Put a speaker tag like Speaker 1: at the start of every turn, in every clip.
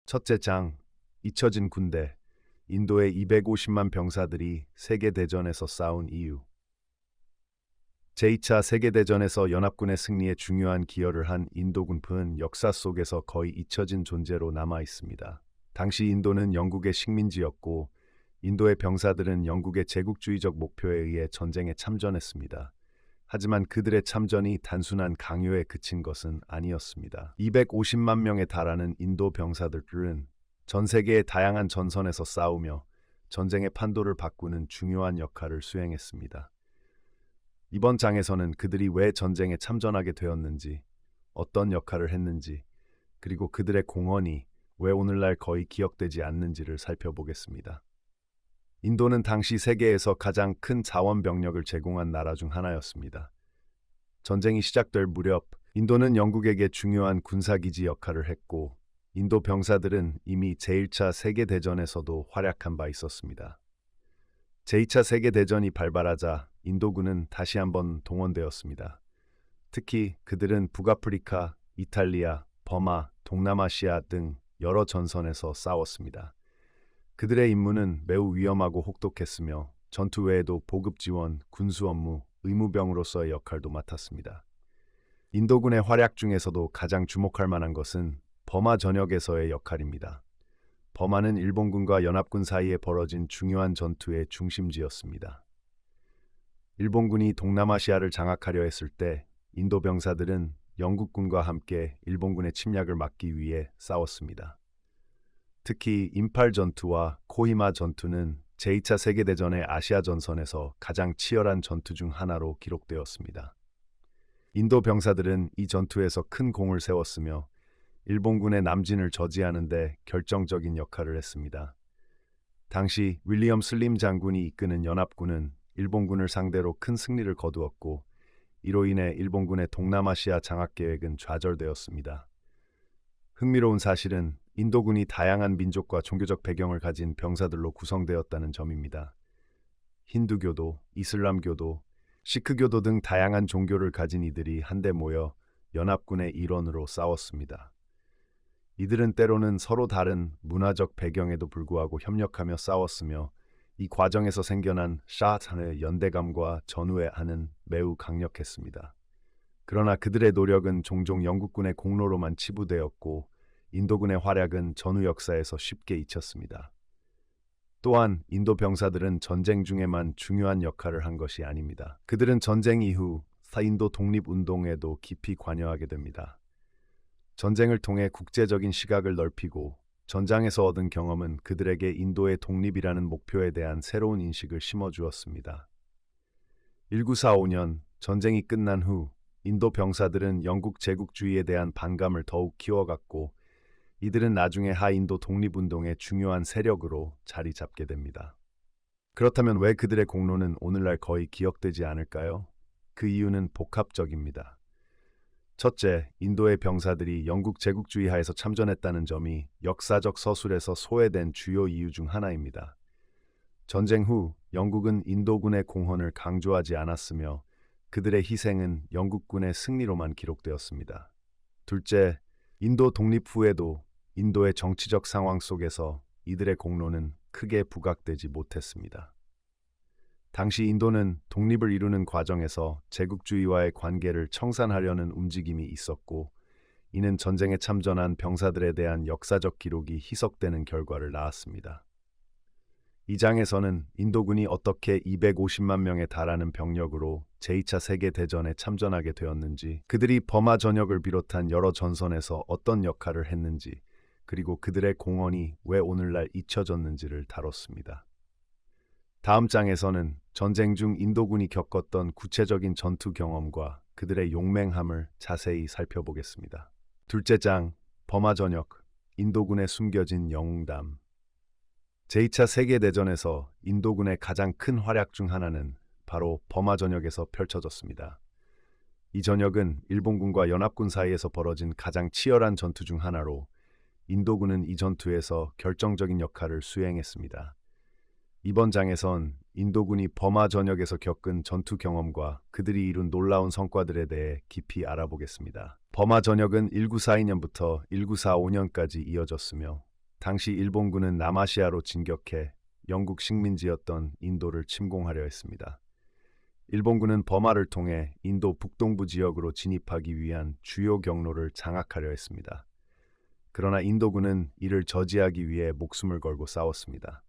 Speaker 1: 첫째 장, 잊혀진 군대. 인도의 250만 병사들이 세계대전에서 싸운 이유. 제2차 세계대전에서 연합군의 승리에 중요한 기여를 한 인도군은 역사 속에서 거의 잊혀진 존재로 남아 있습니다. 당시 인도는 영국의 식민지였고 인도의 병사들은 영국의 제국주의적 목표에 의해 전쟁에 참전했습니다. 하지만 그들의 참전이 단순한 강요에 그친 것은 아니었습니다. 250만 명에 달하는 인도 병사들은 전 세계의 다양한 전선에서 싸우며 전쟁의 판도를 바꾸는 중요한 역할을 수행했습니다. 이번 장에서는 그들이 왜 전쟁에 참전하게 되었는지, 어떤 역할을 했는지, 그리고 그들의 공헌이 왜 오늘날 거의 기억되지 않는지를 살펴보겠습니다. 인도는 당시 세계에서 가장 큰 자원 병력을 제공한 나라 중 하나였습니다. 전쟁이 시작될 무렵 인도는 영국에게 중요한 군사기지 역할을 했고 인도 병사들은 이미 제1차 세계대전에서도 활약한 바 있었습니다. 제2차 세계대전이 발발하자 인도군은 다시 한번 동원되었습니다. 특히 그들은 북아프리카, 이탈리아, 버마, 동남아시아 등 여러 전선에서 싸웠습니다. 그들의 임무는 매우 위험하고 혹독했으며 전투 외에도 보급 지원, 군수 업무, 의무병으로서의 역할도 맡았습니다. 인도군의 활약 중에서도 가장 주목할 만한 것은 버마 전역에서의 역할입니다. 버마는 일본군과 연합군 사이에 벌어진 중요한 전투의 중심지였습니다. 일본군이 동남아시아를 장악하려 했을 때 인도 병사들은 영국군과 함께 일본군의 침략을 막기 위해 싸웠습니다. 특히 임팔 전투와 코히마 전투는 제2차 세계대전의 아시아 전선에서 가장 치열한 전투 중 하나로 기록되었습니다. 인도 병사들은 이 전투에서 큰 공을 세웠으며 일본군의 남진을 저지하는 데 결정적인 역할을 했습니다. 당시 윌리엄 슬림 장군이 이끄는 연합군은 일본군을 상대로 큰 승리를 거두었고 이로 인해 일본군의 동남아시아 장악 계획은 좌절되었습니다. 흥미로운 사실은 인도군이 다양한 민족과 종교적 배경을 가진 병사들로 구성되었다는 점입니다. 힌두교도, 이슬람교도, 시크교도 등 다양한 종교를 가진 이들이 한데 모여 연합군의 일원으로 싸웠습니다. 이들은 때로는 서로 다른 문화적 배경에도 불구하고 협력하며 싸웠으며 이 과정에서 생겨난 샤한의 연대감과 전우애하는 매우 강력했습니다. 그러나 그들의 노력은 종종 영국군의 공로로만 치부되었고 인도군의 활약은 전후 역사에서 쉽게 잊혔습니다. 또한 인도 병사들은 전쟁 중에만 중요한 역할을 한 것이 아닙니다. 그들은 전쟁 이후 사인도 독립운동에도 깊이 관여하게 됩니다. 전쟁을 통해 국제적인 시각을 넓히고 전장에서 얻은 경험은 그들에게 인도의 독립이라는 목표에 대한 새로운 인식을 심어주었습니다. 1945년 전쟁이 끝난 후 인도 병사들은 영국 제국주의에 대한 반감을 더욱 키워갔고 이들은 나중에 하인도 독립운동의 중요한 세력으로 자리 잡게 됩니다. 그렇다면 왜 그들의 공로는 오늘날 거의 기억되지 않을까요? 그 이유는 복합적입니다. 첫째, 인도의 병사들이 영국 제국주의 하에서 참전했다는 점이 역사적 서술에서 소외된 주요 이유 중 하나입니다. 전쟁 후 영국은 인도군의 공헌을 강조하지 않았으며 그들의 희생은 영국군의 승리로만 기록되었습니다. 둘째, 인도 독립 후에도 인도의 정치적 상황 속에서 이들의 공로는 크게 부각되지 못했습니다. 당시 인도는 독립을 이루는 과정에서 제국주의와의 관계를 청산하려는 움직임이 있었고 이는 전쟁에 참전한 병사들에 대한 역사적 기록이 희석되는 결과를 낳았습니다. 이 장에서는 인도군이 어떻게 250만 명에 달하는 병력으로 제2차 세계대전에 참전하게 되었는지, 그들이 버마 전역을 비롯한 여러 전선에서 어떤 역할을 했는지, 그리고 그들의 공헌이 왜 오늘날 잊혀졌는지를 다뤘습니다. 다음 장에서는 전쟁 중 인도군이 겪었던 구체적인 전투 경험과 그들의 용맹함을 자세히 살펴보겠습니다. 둘째 장, 버마 전역, 인도군의 숨겨진 영웅담. 제2차 세계대전에서 인도군의 가장 큰 활약 중 하나는 바로 버마 전역에서 펼쳐졌습니다. 이 전역은 일본군과 연합군 사이에서 벌어진 가장 치열한 전투 중 하나로 인도군은 이 전투에서 결정적인 역할을 수행했습니다. 이번 장에선 인도군이 버마 전역에서 겪은 전투 경험과 그들이 이룬 놀라운 성과들에 대해 깊이 알아보겠습니다. 버마 전역은 1942년부터 1945년까지 이어졌으며 당시 일본군은 남아시아로 진격해 영국 식민지였던 인도를 침공하려 했습니다. 일본군은 버마를 통해 인도 북동부 지역으로 진입하기 위한 주요 경로를 장악하려 했습니다. 그러나 인도군은 이를 저지하기 위해 목숨을 걸고 싸웠습니다.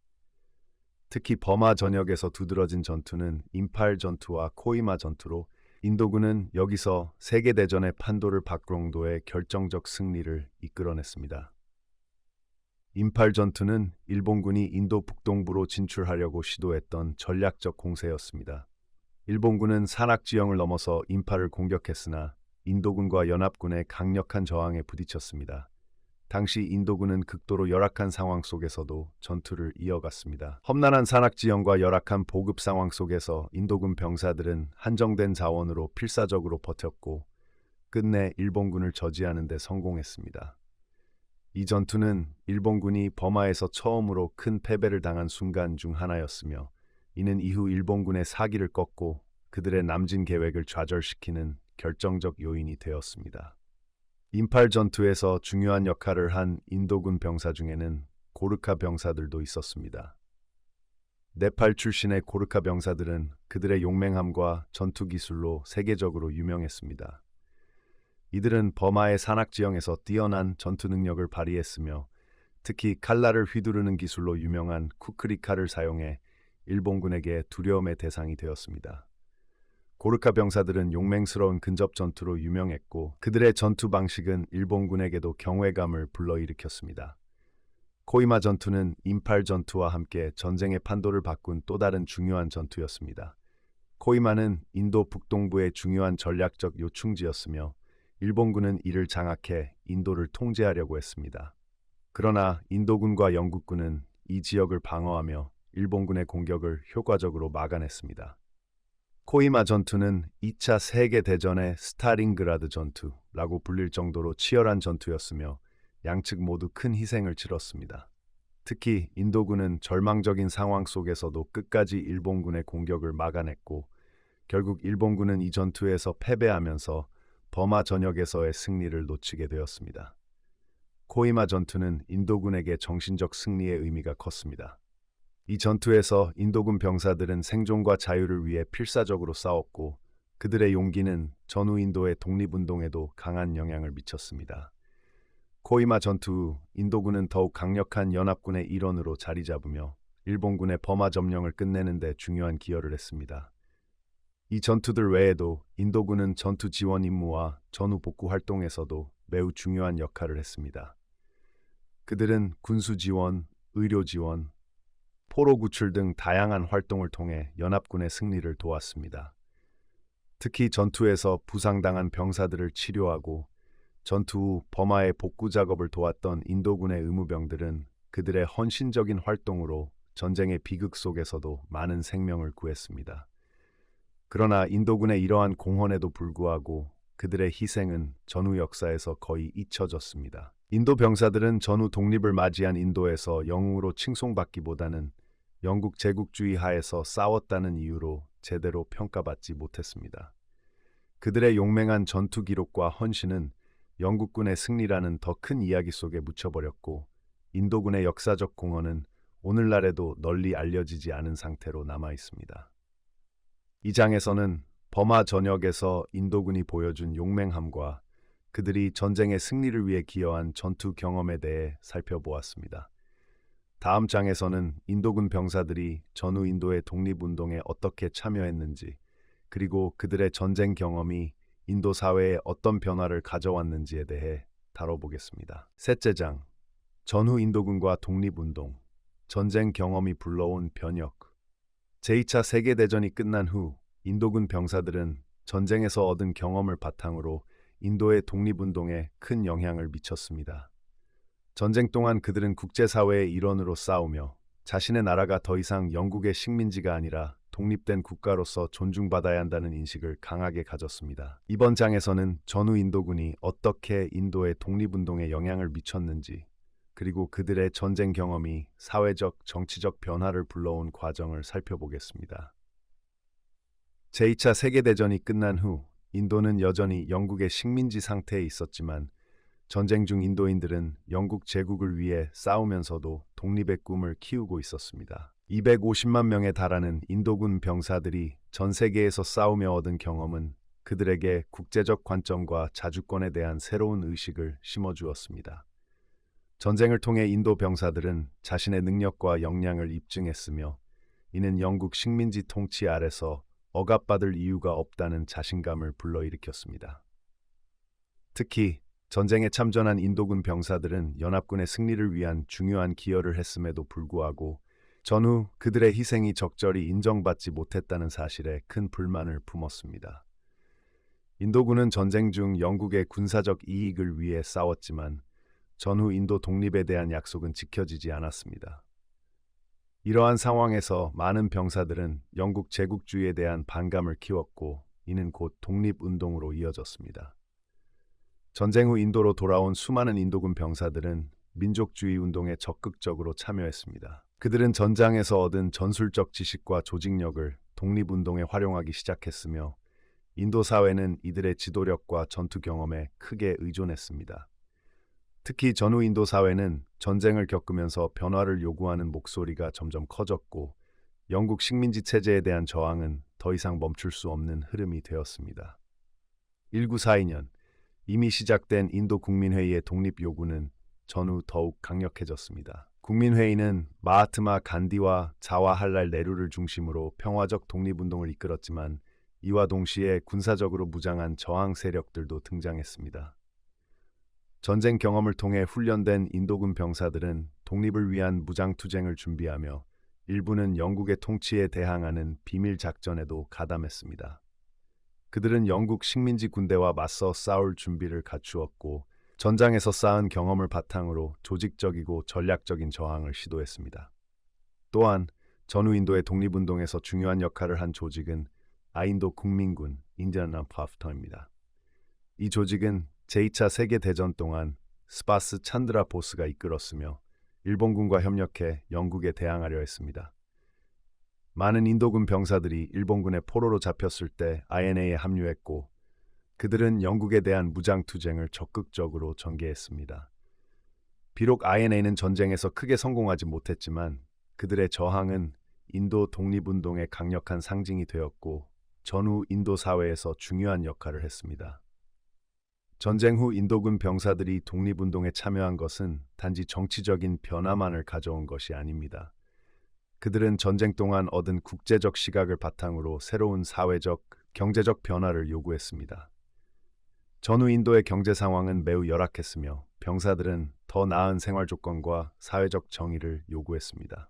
Speaker 1: 특히 버마 전역에서 두드러진 전투는 임팔 전투와 코이마 전투로 인도군은 여기서 세계대전의 판도를 바꾸는 결정적 승리를 이끌어냈습니다. 임팔 전투는 일본군이 인도 북동부로 진출하려고 시도했던 전략적 공세였습니다. 일본군은 산악지형을 넘어서 임팔을 공격했으나 인도군과 연합군의 강력한 저항에 부딪혔습니다. 당시 인도군은 극도로 열악한 상황 속에서도 전투를 이어갔습니다. 험난한 산악지형과 열악한 보급 상황 속에서 인도군 병사들은 한정된 자원으로 필사적으로 버텼고 끝내 일본군을 저지하는 데 성공했습니다. 이 전투는 일본군이 버마에서 처음으로 큰 패배를 당한 순간 중 하나였으며 이는 이후 일본군의 사기를 꺾고 그들의 남진 계획을 좌절시키는 결정적 요인이 되었습니다. 임팔 전투에서 중요한 역할을 한 인도군 병사 중에는 고르카 병사들도 있었습니다. 네팔 출신의 고르카 병사들은 그들의 용맹함과 전투 기술로 세계적으로 유명했습니다. 이들은 버마의 산악지형에서 뛰어난 전투 능력을 발휘했으며 특히 칼날을 휘두르는 기술로 유명한 쿠크리카를 사용해 일본군에게 두려움의 대상이 되었습니다. 고르카 병사들은 용맹스러운 근접 전투로 유명했고 그들의 전투 방식은 일본군에게도 경외감을 불러일으켰습니다. 코이마 전투는 임팔 전투와 함께 전쟁의 판도를 바꾼 또 다른 중요한 전투였습니다. 코이마는 인도 북동부의 중요한 전략적 요충지였으며 일본군은 이를 장악해 인도를 통제하려고 했습니다. 그러나 인도군과 영국군은 이 지역을 방어하며 일본군의 공격을 효과적으로 막아냈습니다. 코이마 전투는 2차 세계대전의 스탈린그라드 전투라고 불릴 정도로 치열한 전투였으며 양측 모두 큰 희생을 치렀습니다. 특히 인도군은 절망적인 상황 속에서도 끝까지 일본군의 공격을 막아냈고 결국 일본군은 이 전투에서 패배하면서 버마 전역에서의 승리를 놓치게 되었습니다. 코이마 전투는 인도군에게 정신적 승리의 의미가 컸습니다. 이 전투에서 인도군 병사들은 생존과 자유를 위해 필사적으로 싸웠고 그들의 용기는 전후 인도의 독립운동에도 강한 영향을 미쳤습니다. 코이마 전투 후 인도군은 더욱 강력한 연합군의 일원으로 자리 잡으며 일본군의 버마 점령을 끝내는 데 중요한 기여를 했습니다. 이 전투들 외에도 인도군은 전투 지원 임무와 전후 복구 활동에서도 매우 중요한 역할을 했습니다. 그들은 군수 지원, 의료 지원, 포로 구출 등 다양한 활동을 통해 연합군의 승리를 도왔습니다. 특히 전투에서 부상당한 병사들을 치료하고 전투 후 버마의 복구 작업을 도왔던 인도군의 의무병들은 그들의 헌신적인 활동으로 전쟁의 비극 속에서도 많은 생명을 구했습니다. 그러나 인도군의 이러한 공헌에도 불구하고 그들의 희생은 전후 역사에서 거의 잊혀졌습니다. 인도 병사들은 전후 독립을 맞이한 인도에서 영웅으로 칭송받기보다는 영국 제국주의 하에서 싸웠다는 이유로 제대로 평가받지 못했습니다. 그들의 용맹한 전투 기록과 헌신은 영국군의 승리라는 더 큰 이야기 속에 묻혀버렸고 인도군의 역사적 공헌은 오늘날에도 널리 알려지지 않은 상태로 남아 있습니다. 이 장에서는 버마 전역에서 인도군이 보여준 용맹함과 그들이 전쟁의 승리를 위해 기여한 전투 경험에 대해 살펴보았습니다. 다음 장에서는 인도군 병사들이 전후 인도의 독립운동에 어떻게 참여했는지 그리고 그들의 전쟁 경험이 인도 사회에 어떤 변화를 가져왔는지에 대해 다뤄보겠습니다. 셋째 장, 전후 인도군과 독립운동, 전쟁 경험이 불러온 변혁. 제2차 세계대전이 끝난 후 인도군 병사들은 전쟁에서 얻은 경험을 바탕으로 인도의 독립운동에 큰 영향을 미쳤습니다. 전쟁 동안 그들은 국제사회의 일원으로 싸우며 자신의 나라가 더 이상 영국의 식민지가 아니라 독립된 국가로서 존중받아야 한다는 인식을 강하게 가졌습니다. 이번 장에서는 전후 인도군이 어떻게 인도의 독립운동에 영향을 미쳤는지 그리고 그들의 전쟁 경험이 사회적, 정치적 변화를 불러온 과정을 살펴보겠습니다. 제2차 세계대전이 끝난 후 인도는 여전히 영국의 식민지 상태에 있었지만 전쟁 중 인도인들은 영국 제국을 위해 싸우면서도 독립의 꿈을 키우고 있었습니다. 250만 명에 달하는 인도군 병사들이 전 세계에서 싸우며 얻은 경험은 그들에게 국제적 관점과 자주권에 대한 새로운 의식을 심어주었습니다. 전쟁을 통해 인도 병사들은 자신의 능력과 역량을 입증했으며 이는 영국 식민지 통치 아래서 억압받을 이유가 없다는 자신감을 불러일으켰습니다. 특히 전쟁에 참전한 인도군 병사들은 연합군의 승리를 위한 중요한 기여를 했음에도 불구하고 전후 그들의 희생이 적절히 인정받지 못했다는 사실에 큰 불만을 품었습니다. 인도군은 전쟁 중 영국의 군사적 이익을 위해 싸웠지만 전후 인도 독립에 대한 약속은 지켜지지 않았습니다. 이러한 상황에서 많은 병사들은 영국 제국주의에 대한 반감을 키웠고 이는 곧 독립운동으로 이어졌습니다. 전쟁 후 인도로 돌아온 수많은 인도군 병사들은 민족주의 운동에 적극적으로 참여했습니다. 그들은 전장에서 얻은 전술적 지식과 조직력을 독립운동에 활용하기 시작했으며 인도 사회는 이들의 지도력과 전투 경험에 크게 의존했습니다. 특히 전후 인도 사회는 전쟁을 겪으면서 변화를 요구하는 목소리가 점점 커졌고 영국 식민지 체제에 대한 저항은 더 이상 멈출 수 없는 흐름이 되었습니다. 1942년 이미 시작된 인도 국민회의의 독립 요구는 전후 더욱 강력해졌습니다. 국민회의는 마하트마 간디와 자와할랄 네루를 중심으로 평화적 독립운동을 이끌었지만 이와 동시에 군사적으로 무장한 저항 세력들도 등장했습니다. 전쟁 경험을 통해 훈련된 인도군 병사들은 독립을 위한 무장투쟁을 준비하며 일부는 영국의 통치에 대항하는 비밀 작전에도 가담했습니다. 그들은 영국 식민지 군대와 맞서 싸울 준비를 갖추었고 전장에서 쌓은 경험을 바탕으로 조직적이고 전략적인 저항을 시도했습니다. 또한 전후 인도의 독립운동에서 중요한 역할을 한 조직은 아인도 국민군 인디언 람파프터입니다. 이 조직은 제2차 세계대전 동안 스파스 찬드라 보스가 이끌었으며 일본군과 협력해 영국에 대항하려 했습니다. 많은 인도군 병사들이 일본군의 포로로 잡혔을 때 INA에 합류했고 그들은 영국에 대한 무장투쟁을 적극적으로 전개했습니다. 비록 INA는 전쟁에서 크게 성공하지 못했지만 그들의 저항은 인도 독립운동의 강력한 상징이 되었고 전후 인도 사회에서 중요한 역할을 했습니다. 전쟁 후 인도군 병사들이 독립운동에 참여한 것은 단지 정치적인 변화만을 가져온 것이 아닙니다. 그들은 전쟁 동안 얻은 국제적 시각을 바탕으로 새로운 사회적, 경제적 변화를 요구했습니다. 전후 인도의 경제 상황은 매우 열악했으며 병사들은 더 나은 생활 조건과 사회적 정의를 요구했습니다.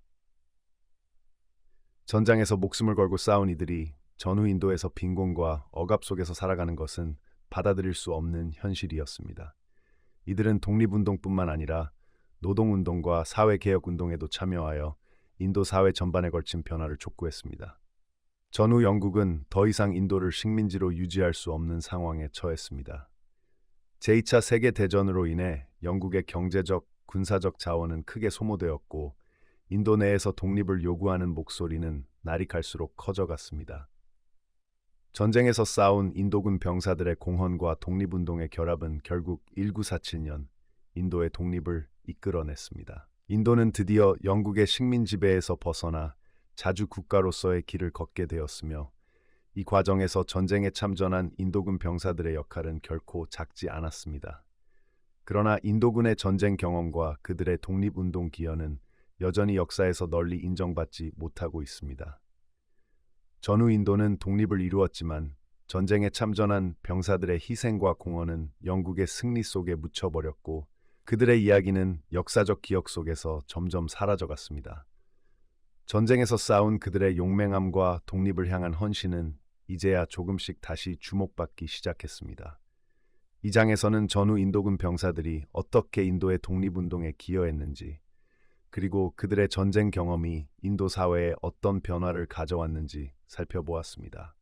Speaker 1: 전장에서 목숨을 걸고 싸운 이들이 전후 인도에서 빈곤과 억압 속에서 살아가는 것은 받아들일 수 없는 현실이었습니다. 이들은 독립운동뿐만 아니라 노동운동과 사회개혁운동에도 참여하여 인도 사회 전반에 걸친 변화를 촉구했습니다. 전후 영국은 더 이상 인도를 식민지로 유지할 수 없는 상황에 처했습니다. 제2차 세계대전으로 인해 영국의 경제적, 군사적 자원은 크게 소모되었고 인도 내에서 독립을 요구하는 목소리는 날이 갈수록 커져갔습니다. 전쟁에서 싸운 인도군 병사들의 공헌과 독립운동의 결합은 결국 1947년 인도의 독립을 이끌어냈습니다. 인도는 드디어 영국의 식민 지배에서 벗어나 자주 국가로서의 길을 걷게 되었으며 이 과정에서 전쟁에 참전한 인도군 병사들의 역할은 결코 작지 않았습니다. 그러나 인도군의 전쟁 경험과 그들의 독립운동 기여는 여전히 역사에서 널리 인정받지 못하고 있습니다. 전후 인도는 독립을 이루었지만 전쟁에 참전한 병사들의 희생과 공헌은 영국의 승리 속에 묻혀버렸고 그들의 이야기는 역사적 기억 속에서 점점 사라져갔습니다. 전쟁에서 싸운 그들의 용맹함과 독립을 향한 헌신은 이제야 조금씩 다시 주목받기 시작했습니다. 이 장에서는 전후 인도군 병사들이 어떻게 인도의 독립운동에 기여했는지 그리고 그들의 전쟁 경험이 인도 사회에 어떤 변화를 가져왔는지 살펴보았습니다.